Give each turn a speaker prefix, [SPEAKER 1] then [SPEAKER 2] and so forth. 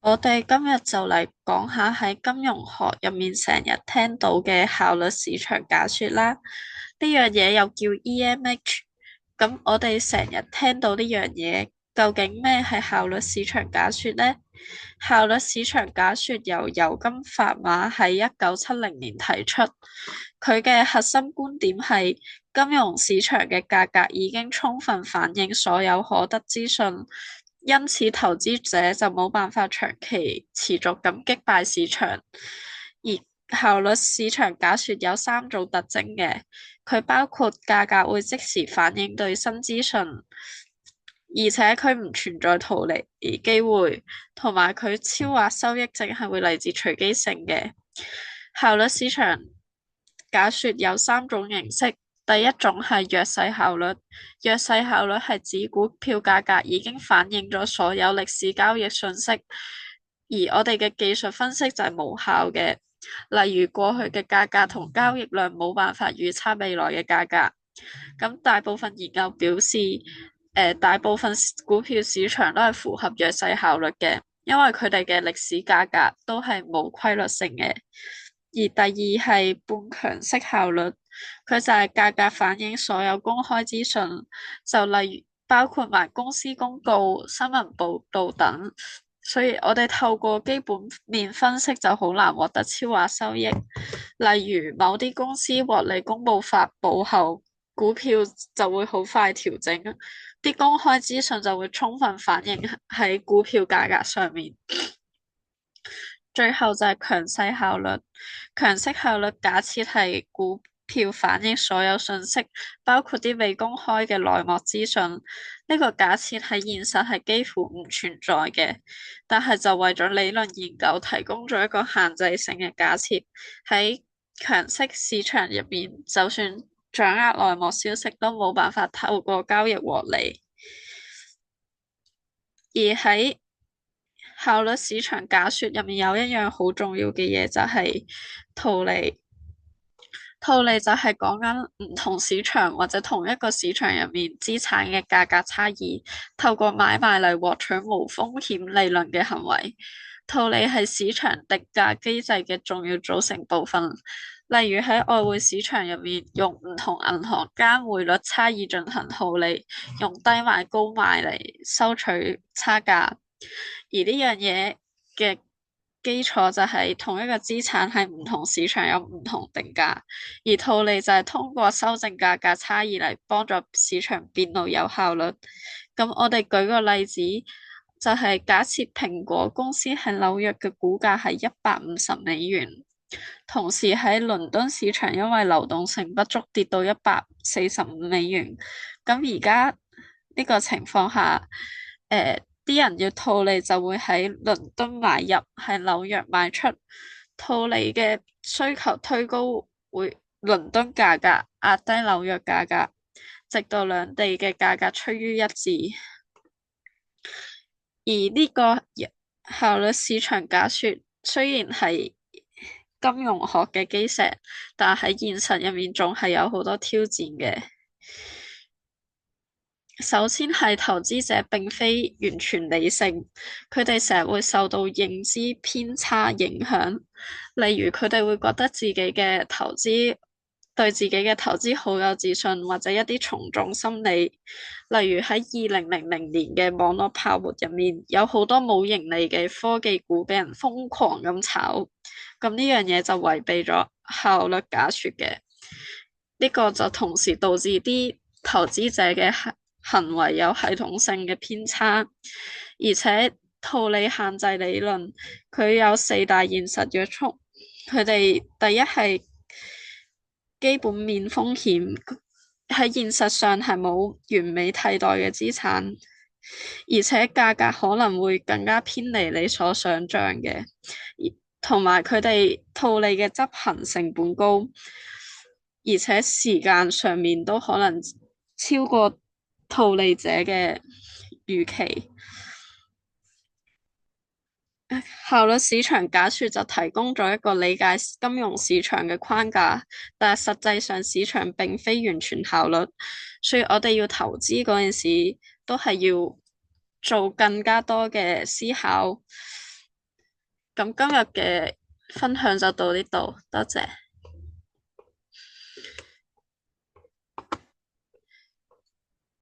[SPEAKER 1] 我哋今日就嚟講下喺金融學入面成日聽到嘅效率市場假說啦。呢樣嘢又叫 EMH。咁我哋成日聽到呢樣嘢，究竟咩係效率市場假說呢？效率市場假說由尤金法馬喺1970年提出，佢嘅核心觀點係金融市場嘅價格已經充分反映所有可得資訊。因此，投資者就冇辦法長期持續咁擊敗市場。而效率市場假說有三種特徵嘅，佢包括價格會即時反映對新資訊，而且佢唔存在逃離機會，同埋佢超額收益淨係會嚟自隨機性嘅。效率市場假說有三種形式。第一種係弱勢效率，弱勢效率係指股票價格已經反映咗所有歷史交易信息，而我哋嘅技術分析就係無效嘅。例如過去嘅價格同交易量冇辦法預測未來嘅價格。咁大部分研究表示，大部分股票市場都係符合弱勢效率嘅，因為佢哋嘅歷史價格都係冇規律性嘅。而第二係半強式效率，佢就係價格反映所有公開資訊，就例如包括埋公司公告、新聞報導等。所以我哋透過基本面分析就好難獲得超額收益。例如某啲公司獲利公佈發佈後，股票就會好快調整，啲公開資訊就會充分反映喺股票價格上面。最後就係強勢效率，強勢效率假設係股票反映所有信息，包括啲未公開嘅內幕資訊。呢個假設喺現實係幾乎唔存在嘅，但係就為咗理論研究提供咗一個限制性嘅假設。喺強勢市場入面，就算掌握內幕消息，都冇辦法透過交易獲利。而喺效率市場假說入面有一樣好重要嘅嘢，就係套利。套利就係講緊唔同市場或者同一個市場入面資產嘅價格差異，透過買賣嚟獲取無風險利潤嘅行為。套利係市場定價機制嘅重要組成部分。例如喺外匯市場入面，用唔同銀行間匯率差異進行套利，用低買高賣嚟收取差價。而呢樣嘢嘅基礎就係同一個資產喺唔同市場有唔同定價，而套利就係通過修正價格差異嚟幫助市場變到有效率。咁我哋舉個例子，就係假設蘋果公司喺紐約嘅股價係150美元，同時喺倫敦市場因為流動性不足跌到145美元。咁而家呢個情況下，啲人要套利就會喺倫敦買入，喺紐約賣出。套利嘅需求推高會倫敦價格，壓低紐約價格，直到兩地嘅價格趨於一致。而呢個效率市場假說雖然係金融學嘅基石，但喺現實入面仲係有好多挑戰嘅。首先係投資者並非完全理性，佢哋成日會受到認知偏差影響。例如佢哋會覺得自己嘅投資對自己嘅投資好有自信，或者一啲從眾心理。例如喺2000年嘅網絡泡沫入面，有好多冇盈利嘅科技股俾人瘋狂咁炒，咁呢樣嘢就違背咗效率假說嘅。呢個就同時導致啲投資者嘅行為有系統性嘅偏差。而且套利限制理論佢有四大現實約束。佢哋第一係基本面風險，喺現實上係冇完美替代嘅資產，而且價格可能會更加偏離你所想象嘅，同埋佢哋套利嘅執行成本高，而且時間上面都可能超過套利者嘅預期。效率市場假說就提供咗一個理解金融市場嘅框架，但係實際上市場並非完全效率，所以我哋要投資嗰陣時都係要做更加多嘅思考。咁今日嘅分享就到呢度，多謝。